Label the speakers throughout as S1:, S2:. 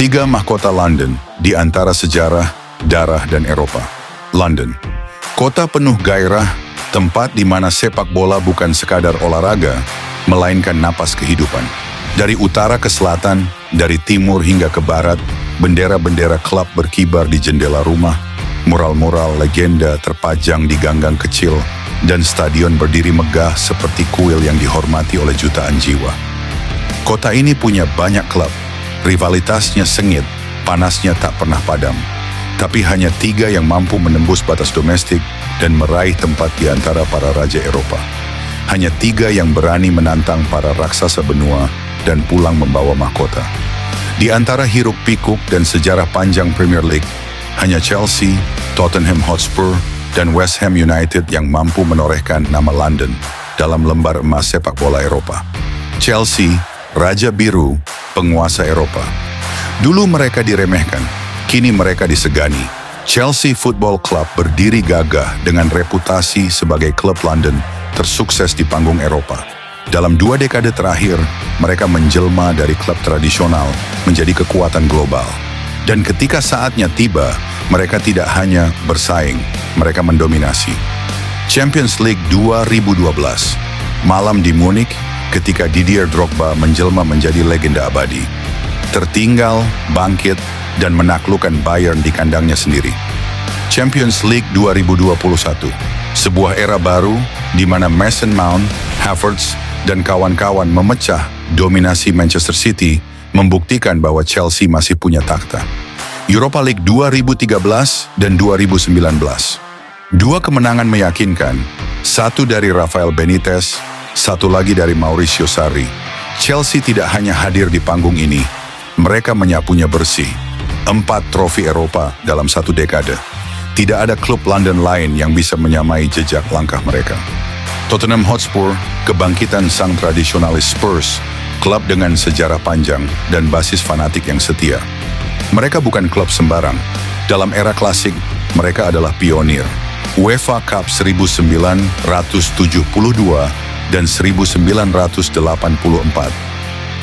S1: Tiga mahkota London di antara sejarah, darah, dan Eropa. London, kota penuh gairah, tempat di mana sepak bola bukan sekadar olahraga, melainkan napas kehidupan. Dari utara ke selatan, dari timur hingga ke barat, bendera-bendera klub berkibar di jendela rumah, mural-mural legenda terpajang di ganggang kecil, dan stadion berdiri megah seperti kuil yang dihormati oleh jutaan jiwa. Kota ini punya banyak klub, rivalitasnya sengit, panasnya tak pernah padam. Tapi hanya tiga yang mampu menembus batas domestik dan meraih tempat di antara para raja Eropa. Hanya tiga yang berani menantang para raksasa benua dan pulang membawa mahkota. Di antara hiruk-pikuk dan sejarah panjang Premier League, hanya Chelsea, Tottenham Hotspur, dan West Ham United yang mampu menorehkan nama London dalam lembar emas sepak bola Eropa. Chelsea, Raja Biru, penguasa Eropa. Dulu mereka diremehkan, kini mereka disegani. Chelsea Football Club berdiri gagah dengan reputasi sebagai klub London tersukses di panggung Eropa. Dalam 2 dekade terakhir, mereka menjelma dari klub tradisional menjadi kekuatan global. Dan ketika saatnya tiba, mereka tidak hanya bersaing, mereka mendominasi. Champions League 2012, malam di Munich ketika Didier Drogba menjelma menjadi legenda abadi. Tertinggal, bangkit, dan menaklukkan Bayern di kandangnya sendiri. Champions League 2021, sebuah era baru di mana Mason Mount, Havertz, dan kawan-kawan memecah dominasi Manchester City, membuktikan bahwa Chelsea masih punya takhta. Europa League 2013 dan 2019. 2 kemenangan meyakinkan, satu dari Rafael Benitez, satu lagi dari Mauricio Sarri. Chelsea tidak hanya hadir di panggung ini, mereka menyapunya bersih. 4 trofi Eropa dalam 1 dekade. Tidak ada klub London lain yang bisa menyamai jejak langkah mereka. Tottenham Hotspur, kebangkitan sang tradisionalis Spurs, klub dengan sejarah panjang dan basis fanatik yang setia. Mereka bukan klub sembarang. Dalam era klasik, mereka adalah pionir. UEFA Cup 1972 dan 1984.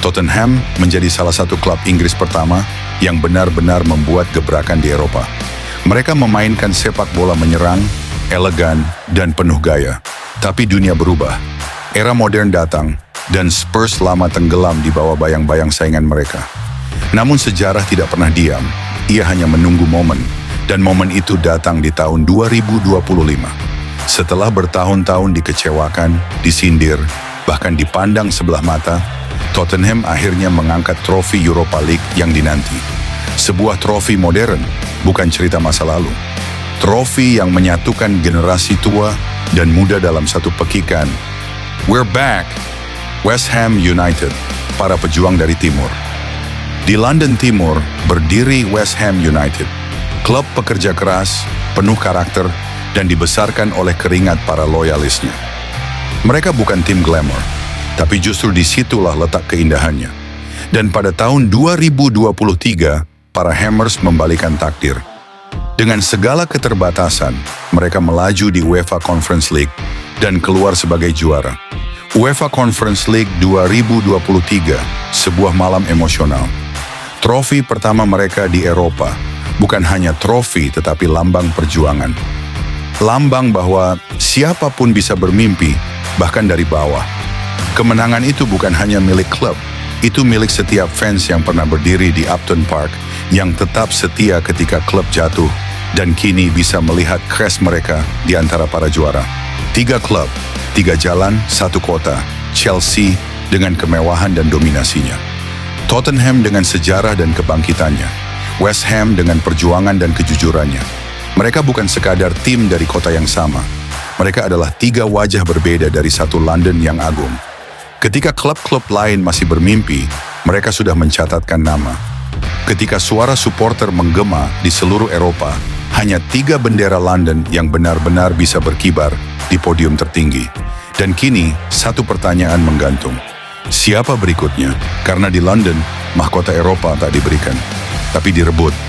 S1: Tottenham menjadi salah satu klub Inggris pertama yang benar-benar membuat gebrakan di Eropa. Mereka memainkan sepak bola menyerang, elegan, dan penuh gaya. Tapi dunia berubah. Era modern datang, dan Spurs lama tenggelam di bawah bayang-bayang saingan mereka. Namun sejarah tidak pernah diam, ia hanya menunggu momen, dan momen itu datang di tahun 2025. Setelah bertahun-tahun dikecewakan, disindir, bahkan dipandang sebelah mata, Tottenham akhirnya mengangkat trofi Europa League yang dinanti. Sebuah trofi modern, bukan cerita masa lalu. Trofi yang menyatukan generasi tua dan muda dalam satu pekikan. We're back! West Ham United, para pejuang dari timur. Di London Timur berdiri West Ham United, klub pekerja keras, penuh karakter, dan dibesarkan oleh keringat para loyalisnya. Mereka bukan tim glamour, tapi justru disitulah letak keindahannya. Dan pada tahun 2023, para Hammers membalikan takdir. Dengan segala keterbatasan, mereka melaju di UEFA Conference League dan keluar sebagai juara. UEFA Conference League 2023, sebuah malam emosional. Trofi pertama mereka di Eropa, bukan hanya trofi tetapi lambang perjuangan. Lambang bahwa siapapun bisa bermimpi, bahkan dari bawah. Kemenangan itu bukan hanya milik klub, itu milik setiap fans yang pernah berdiri di Upton Park, yang tetap setia ketika klub jatuh, dan kini bisa melihat kres mereka di antara para juara. 3 klub, 3 jalan, 1 kota. Chelsea dengan kemewahan dan dominasinya. Tottenham dengan sejarah dan kebangkitannya. West Ham dengan perjuangan dan kejujurannya. Mereka bukan sekadar tim dari kota yang sama. Mereka adalah 3 wajah berbeda dari satu London yang agung. Ketika klub-klub lain masih bermimpi, mereka sudah mencatatkan nama. Ketika suara supporter menggema di seluruh Eropa, hanya 3 bendera London yang benar-benar bisa berkibar di podium tertinggi. Dan kini, satu pertanyaan menggantung. Siapa berikutnya? Karena di London, mahkota Eropa tak diberikan, tapi direbut.